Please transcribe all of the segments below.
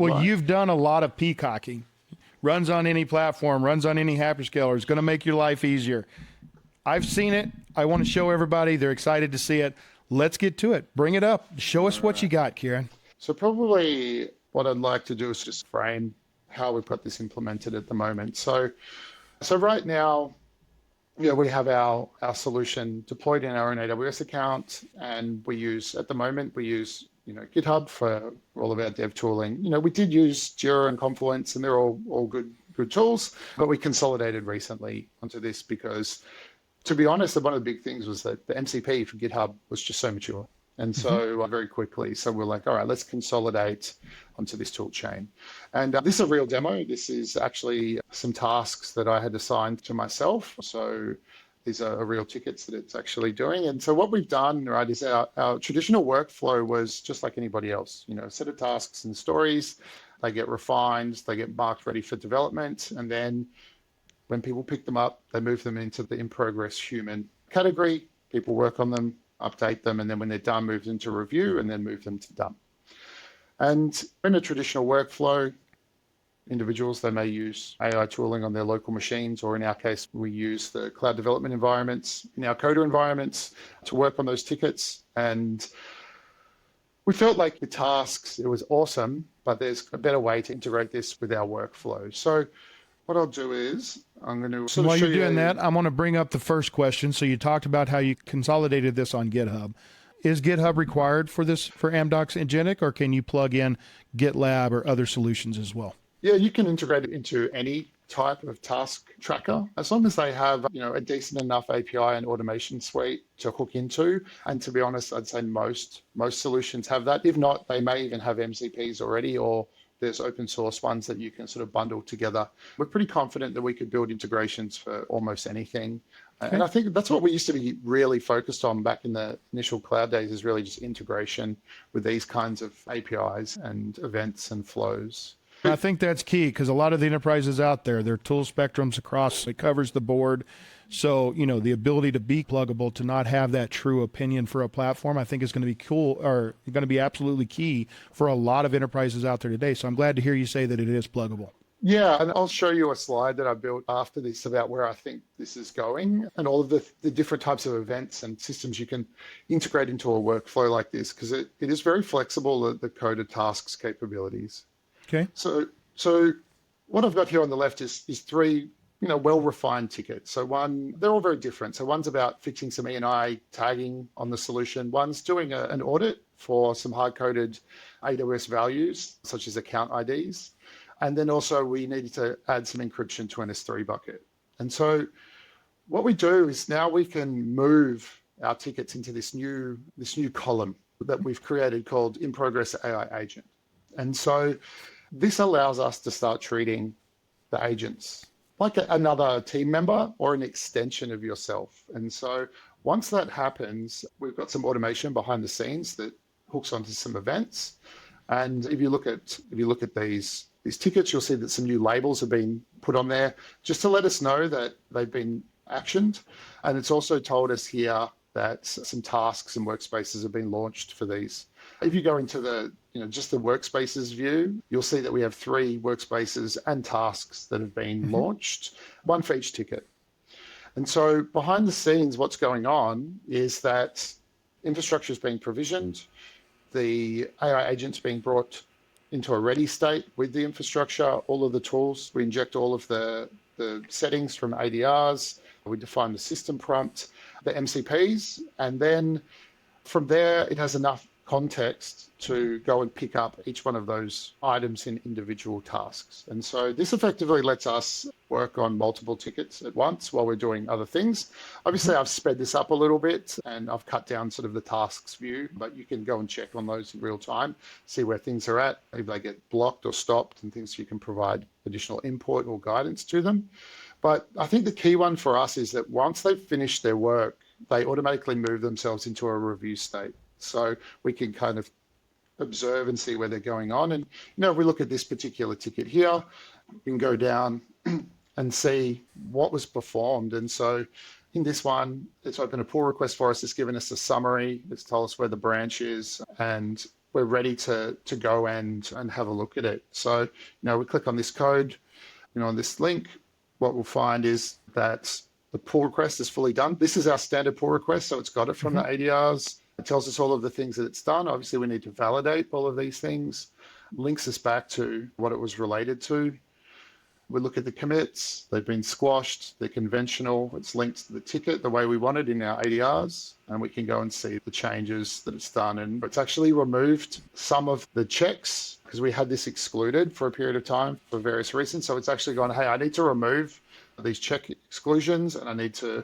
Well, like. you've done a lot of peacocking. Runs on any platform, runs on any hyperscaler. It's going to make your life easier. I've seen it. I want to show everybody. They're excited to see it. Let's get to it. Bring it up. Show us what you got, Kieran. So probably what I'd like to do is just frame how we've got this implemented at the moment. So right now, we have our solution deployed in our own AWS account, and at the moment, we use GitHub for all of our dev tooling. We did use Jira and Confluence, and they're all good tools, but we consolidated recently onto this because, to be honest, one of the big things was that the MCP for GitHub was just so mature. And so very quickly, so we're like, all right, let's consolidate onto this tool chain. And this is a real demo. This is actually some tasks that I had assigned to myself. So these are real tickets that it's actually doing. And so what we've done, right, is our traditional workflow was just like anybody else, a set of tasks and stories. They get refined, they get marked ready for development. And then when people pick them up, they move them into the in progress human category. People work on them, update them, and then when they're done, move them to review and then move them to done. And in a traditional workflow, individuals, they may use AI tooling on their local machines, or in our case, we use the cloud development environments in our coder environments to work on those tickets. And we felt like the tasks, it was awesome, but there's a better way to integrate this with our workflow. So what I'll do is I'm going to So while you're doing that, I'm going to bring up the first question. So you talked about how you consolidated this on GitHub. Is GitHub required for this for Amdocs Agentic, or can you plug in GitLab or other solutions as well? Yeah, you can integrate it into any type of task tracker, as long as they have, a decent enough API and automation suite to hook into. And to be honest, I'd say most solutions have that. If not, they may even have MCPs already, or there's open source ones that you can sort of bundle together. We're pretty confident that we could build integrations for almost anything. Okay. And I think that's what we used to be really focused on back in the initial cloud days, is really just integration with these kinds of APIs and events and flows. I think that's key, because a lot of the enterprises out there, their tool spectrums across, it covers the board. So, the ability to be pluggable, to not have that true opinion for a platform, I think is going to be cool, or going to be absolutely key for a lot of enterprises out there today. So I'm glad to hear you say that it is pluggable. Yeah, and I'll show you a slide that I built after this about where I think this is going, and all of the different types of events and systems you can integrate into a workflow like this, because it is very flexible, the coded tasks capabilities. Okay. So what I've got here on the left is three, well-refined tickets. So they're all very different. So one's about fixing some E&I tagging on the solution. One's doing an audit for some hard-coded AWS values, such as account IDs. And then also we needed to add some encryption to an S3 bucket. And so what we do is now we can move our tickets into this new column that we've created called In Progress AI Agent. And so this allows us to start treating the agents like another team member or an extension of yourself. And so once that happens, we've got some automation behind the scenes that hooks onto some events. And if you look at these tickets, you'll see that some new labels have been put on there just to let us know that they've been actioned. And it's also told us here that some tasks and workspaces have been launched for these. If you go into just the workspaces view, you'll see that we have 3 workspaces and tasks that have been launched, one for each ticket. And so behind the scenes, what's going on is that infrastructure is being provisioned, the AI agent's being brought into a ready state with the infrastructure, all of the tools. We inject all of the settings from ADRs, we define the system prompt, the MCPs, and then from there, it has enough context to go and pick up each one of those items in individual tasks. And so this effectively lets us work on multiple tickets at once while we're doing other things. Obviously, I've sped this up a little bit and I've cut down sort of the tasks view, but you can go and check on those in real time, see where things are at, if they get blocked or stopped, and things you can provide additional input or guidance to them. But I think the key one for us is that once they've finished their work, they automatically move themselves into a review state. So we can kind of observe and see where they're going on. And, if we look at this particular ticket here, we can go down and see what was performed. And so in this one, it's opened a pull request for us. It's given us a summary. It's told us where the branch is. And we're ready to go and have a look at it. So, we click on this code, on this link. What we'll find is that the pull request is fully done. This is our standard pull request, so it's got it from the ADRs. It tells us all of the things that it's done. Obviously, we need to validate all of these things. Links us back to what it was related to. We look at the commits. They've been squashed. They're conventional. It's linked to the ticket the way we want it in our ADRs. And we can go and see the changes that it's done. And it's actually removed some of the checks because we had this excluded for a period of time for various reasons. So it's actually gone, hey, I need to remove these check exclusions and I need to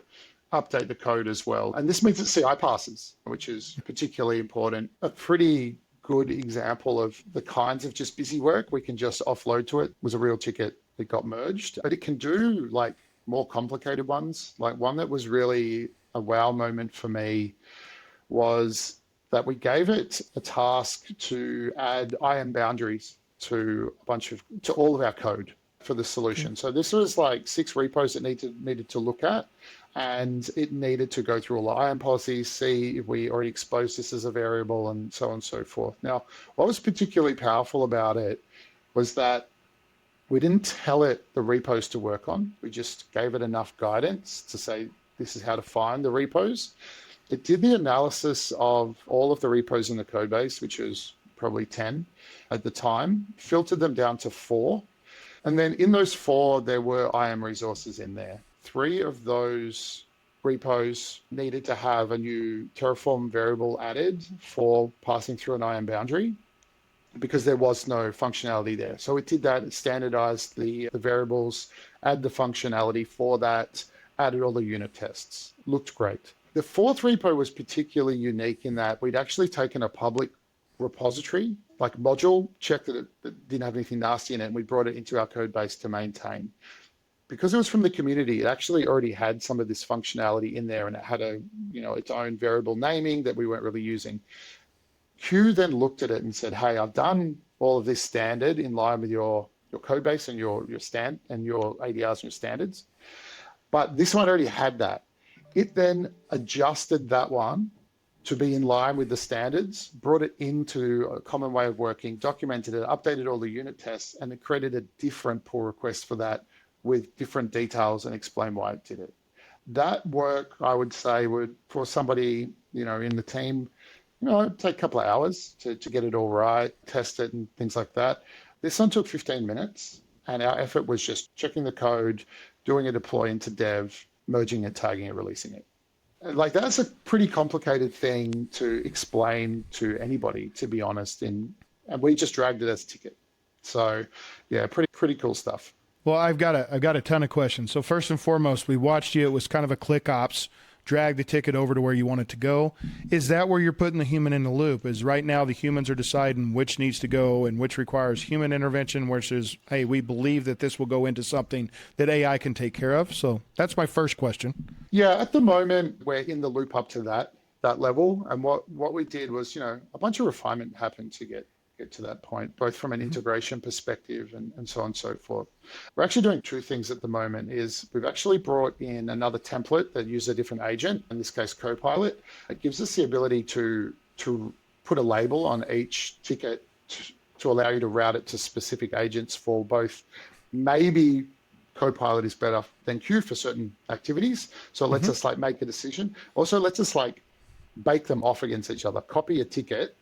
update the code as well. And this means that CI passes, which is particularly important. A pretty good example of the kinds of just busy work we can just offload to it was a real ticket that got merged. But it can do like more complicated ones. Like one that was really a wow moment for me was that we gave it a task to add IAM boundaries to all of our code for the solution. So this was like 6 repos that needed to look at, and it needed to go through all the IAM policies, see if we already exposed this as a variable, and so on and so forth. Now, what was particularly powerful about it was that we didn't tell it the repos to work on. We just gave it enough guidance to say, this is how to find the repos. It did the analysis of all of the repos in the code base, which was probably 10 at the time, filtered them down to 4. And then in those 4, there were IAM resources in there. 3 of those repos needed to have a new Terraform variable added for passing through an IAM boundary because there was no functionality there. So it did that, it standardized the variables, add the functionality for that, added all the unit tests. Looked great. The 4th repo was particularly unique in that we'd actually taken a public repository, like module, checked that it didn't have anything nasty in it, and we brought it into our code base to maintain. Because it was from the community, it actually already had some of this functionality in there, and it had its own variable naming that we weren't really using. Q then looked at it and said, hey, I've done all of this standard in line with your code base and your ADRs and your standards, but this one already had that. It then adjusted that one to be in line with the standards, brought it into a common way of working, documented it, updated all the unit tests, and it created a different pull request for that with different details and explain why it did it. That work, I would say, would, for somebody, in the team, take a couple of hours to get it all right, test it and things like that. This one took 15 minutes, and our effort was just checking the code, doing a deploy into dev, merging it, tagging it, releasing it. Like that's a pretty complicated thing to explain to anybody, to be honest. And we just dragged it as a ticket. So yeah, pretty cool stuff. Well, I've got a ton of questions. So first and foremost, we watched you. It was kind of a click ops, drag the ticket over to where you want it to go. Is that where you're putting the human in the loop? Is right now the humans are deciding which needs to go and which requires human intervention versus, hey, we believe that this will go into something that AI can take care of? So that's my first question. Yeah, at the moment, we're in the loop up to that level. And what we did was, a bunch of refinement happened to get to that point, both from an integration perspective and so on and so forth. We're actually doing 2 things at the moment. Is we've actually brought in another template that uses a different agent, in this case Copilot. It gives us the ability to put a label on each ticket to allow you to route it to specific agents for both. Maybe Copilot is better than Q for certain activities, so it lets us make a decision. Also lets us bake them off against each other, copy a ticket,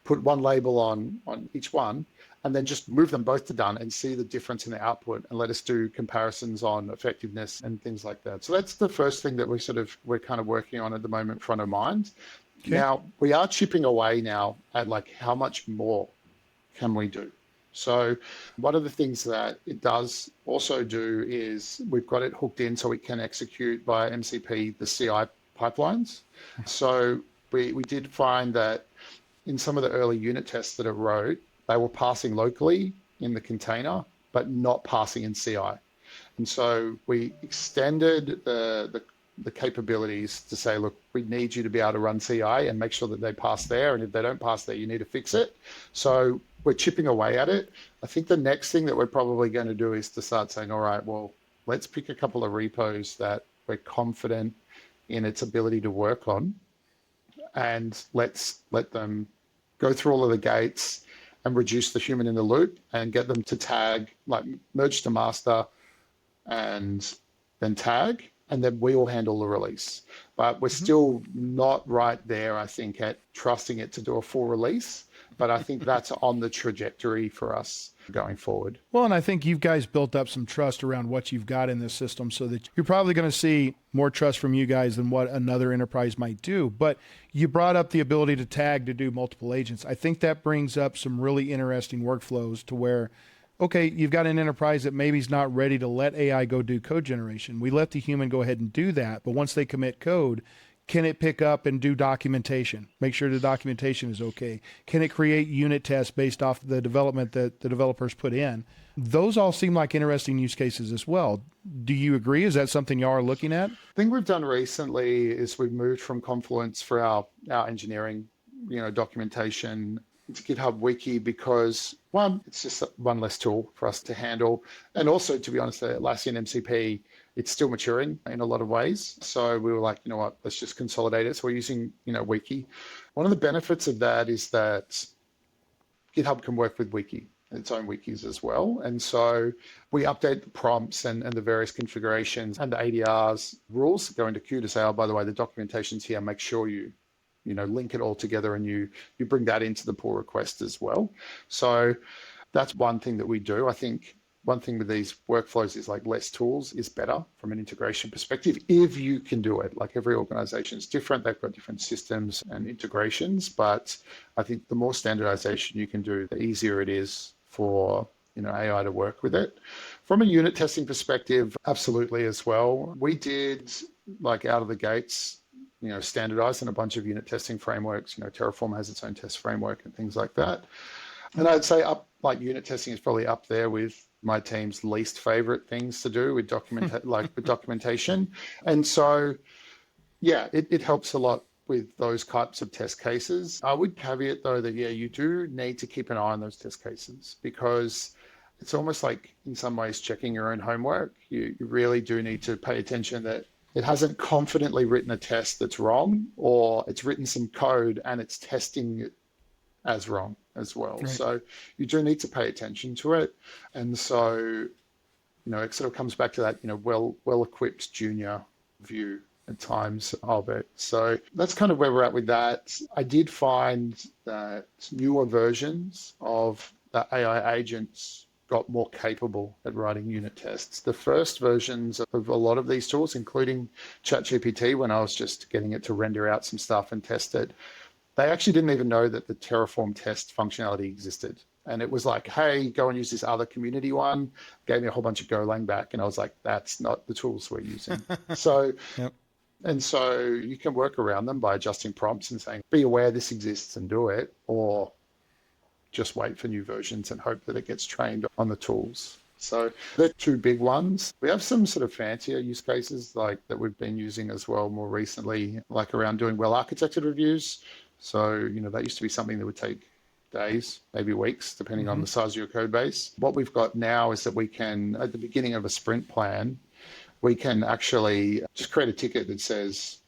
put one label on each one, and then just move them both to done and see the difference in the output and let us do comparisons on effectiveness and things like that. So that's the first thing that we're kind of working on at the moment, front of mind. Okay. Now, we are chipping away now at how much more can we do? So one of the things that it does also do is we've got it hooked in so we can execute via MCP the CI pipelines. So we did find that in some of the early unit tests that it wrote, they were passing locally in the container, but not passing in CI. And so we extended the capabilities to say, look, we need you to be able to run CI and make sure that they pass there. And if they don't pass there, you need to fix it. So we're chipping away at it. I think the next thing that we're probably going to do is to start saying, all right, well, let's pick a couple of repos that we're confident in its ability to work on, and let's let them go through all of the gates and reduce the human in the loop and get them to tag, like merge to master and then tag, and then we will handle the release. But we're still not right there, I think, at trusting it to do a full release. But I think that's on the trajectory for us going forward. Well, and I think you guys built up some trust around what you've got in this system so that you're probably going to see more trust from you guys than what another enterprise might do. But you brought up the ability to tag to do multiple agents. I think that brings up some really interesting workflows to where, okay, you've got an enterprise that maybe is not ready to let AI go do code generation. We let the human go ahead and do that. But once they commit code, can it pick up and do documentation? Make sure the documentation is okay. Can it create unit tests based off the development that the developers put in? Those all seem like interesting use cases as well. Do you agree? Is that something y'all are looking at? The thing we've done recently is we've moved from Confluence for our engineering, documentation to GitHub Wiki because one, it's just one less tool for us to handle. And also, to be honest, Atlassian MCP, it's still maturing in a lot of ways. So we were like, you know what, let's just consolidate it. So we're using, Wiki. One of the benefits of that is that GitHub can work with Wiki, its own wikis as well. And so we update the prompts and the various configurations and the ADRs rules go into Q to say, oh, by the way, the documentation's here. Make sure you link it all together and you bring that into the pull request as well. So that's one thing that we do. I think one thing with these workflows is like less tools is better from an integration perspective if you can do it. Like every organization is different. They've got different systems and integrations, but I think the more standardization you can do, the easier it is for AI to work with it. From a unit testing perspective, absolutely as well. We did like out of the gates, standardized in a bunch of unit testing frameworks. Terraform has its own test framework and things like that. And I'd say unit testing is probably up there with my team's least favorite things to do with documentation. And so, yeah, it helps a lot with those types of test cases. I would caveat though that, you do need to keep an eye on those test cases because it's almost like in some ways checking your own homework. You really do need to pay attention that it hasn't confidently written a test that's wrong, or it's written some code and it's testing it as wrong as well. Right. So you do need to pay attention to it. And so, it sort of comes back to that, well-equipped junior view at times of it. So that's kind of where we're at with that. I did find that newer versions of the AI agents got more capable at writing unit tests. The first versions of a lot of these tools, including ChatGPT, when I was just getting it to render out some stuff and test it, they actually didn't even know that the Terraform test functionality existed. And it was like, hey, go and use this other community one. Gave me a whole bunch of Golang back. And I was like, that's not the tools we're using. So, yep. And so you can work around them by adjusting prompts and saying, be aware this exists and do it, or just wait for new versions and hope that it gets trained on the tools. So they're two big ones. We have some sort of fancier use cases like that we've been using as well more recently, like around doing well-architected reviews. So, that used to be something that would take days, maybe weeks, depending on the size of your code base. What we've got now is that we can, at the beginning of a sprint plan, we can actually just create a ticket that says,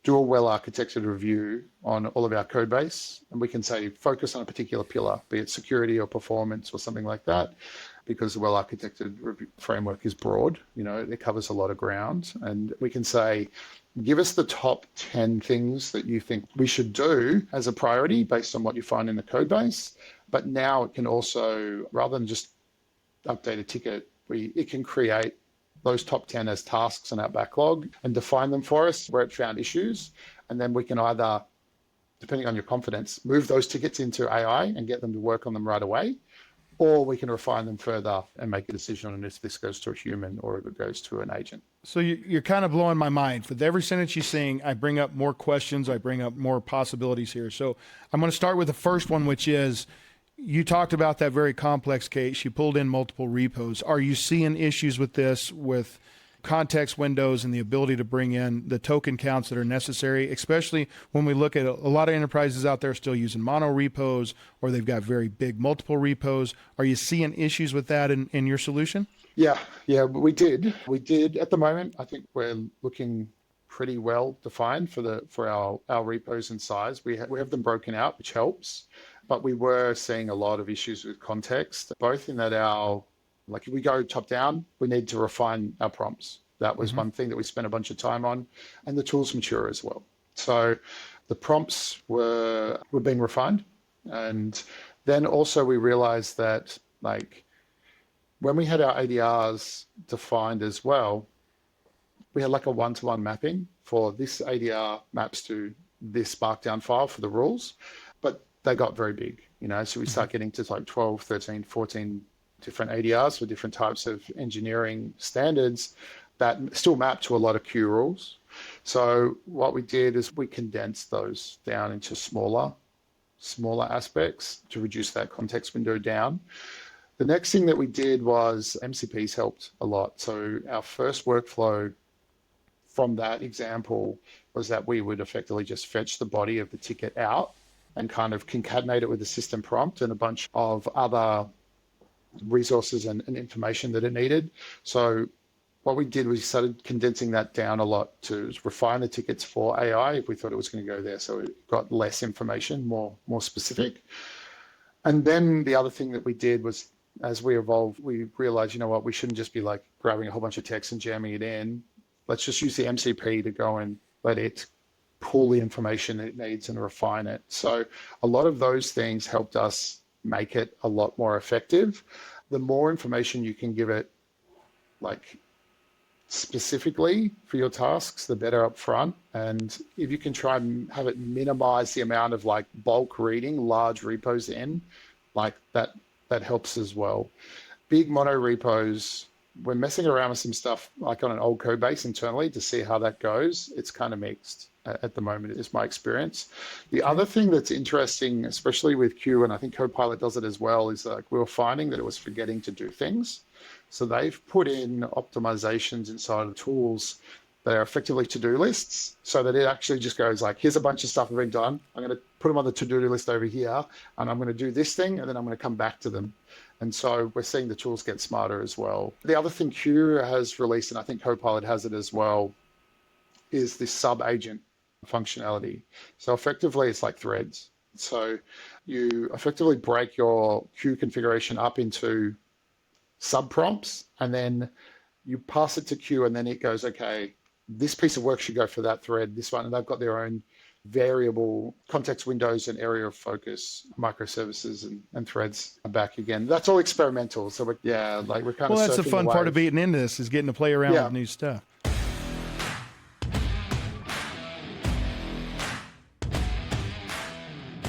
do a well-architected review on all of our code base. And we can say, focus on a particular pillar, be it security or performance or something like that, because the well-architected review framework is broad, it covers a lot of ground. And we can say, give us the top 10 things that you think we should do as a priority based on what you find in the code base. But now it can also, rather than just update a ticket, it can create those top 10 as tasks in our backlog and define them for us where it found issues. And then we can either, depending on your confidence, move those tickets into AI and get them to work on them right away, or we can refine them further and make a decision on if this goes to a human or if it goes to an agent. So you're kind of blowing my mind. For every sentence you sing, I bring up more questions. I bring up more possibilities here. So I'm going to start with the first one, which is, you talked about that very complex case. You pulled in multiple repos. Are you seeing issues with this, with context windows and the ability to bring in the token counts that are necessary, especially when we look at a lot of enterprises out there still using mono repos, or they've got very big multiple repos. Are you seeing issues with that in your solution? Yeah, we did. At the moment, I think we're looking pretty well defined for our repos and size. We have them broken out, which helps, but we were seeing a lot of issues with context, both in that like if we go top down, we need to refine our prompts. That was one thing that we spent a bunch of time on, and the tools mature as well. So the prompts were being refined. And then also we realized that like when we had our ADRs defined as well, we had like a one-to-one mapping for this ADR maps to this markdown file for the rules, but they got very big, so we start getting to like 12, 13, 14 different ADRs for different types of engineering standards that still map to a lot of Q rules. So what we did is we condensed those down into smaller aspects to reduce that context window down. The next thing that we did was MCPs helped a lot. So our first workflow from that example was that we would effectively just fetch the body of the ticket out and kind of concatenate it with the system prompt and a bunch of other resources and information that it needed. So what we did was we started condensing that down a lot to refine the tickets for AI if we thought it was going to go there. So it got less information, more specific. And then the other thing that we did was, as we evolved, we realized, we shouldn't just be like grabbing a whole bunch of text and jamming it in. Let's just use the MCP to go and let it pull the information it needs and refine it. So a lot of those things helped us make it a lot more effective. The more information you can give it, like specifically for your tasks, the better up front. And if you can try and have it minimize the amount of like bulk reading large repos in, like that helps as well. Big mono repos, we're messing around with some stuff like on an old code base internally to see how that goes. It's kind of mixed at the moment, is my experience. The other thing that's interesting, especially with Q, and I think Copilot does it as well, is like we were finding that it was forgetting to do things. So they've put in optimizations inside of tools that are effectively to-do lists so that it actually just goes like, here's a bunch of stuff I've been done. I'm going to put them on the to-do list over here, and I'm going to do this thing, and then I'm going to come back to them. And so we're seeing the tools get smarter as well. The other thing Q has released, and I think Copilot has it as well, is this sub-agent functionality. So effectively, it's like threads. So you effectively break your Q configuration up into sub-prompts, and then you pass it to Q, and then it goes, okay, this piece of work should go for that thread, this one, and they've got their own variable context windows and area of focus, microservices and threads are back again. That's all experimental. So we're kind of that's the surfing fun the part of wave. being in this, is getting to play around with new stuff.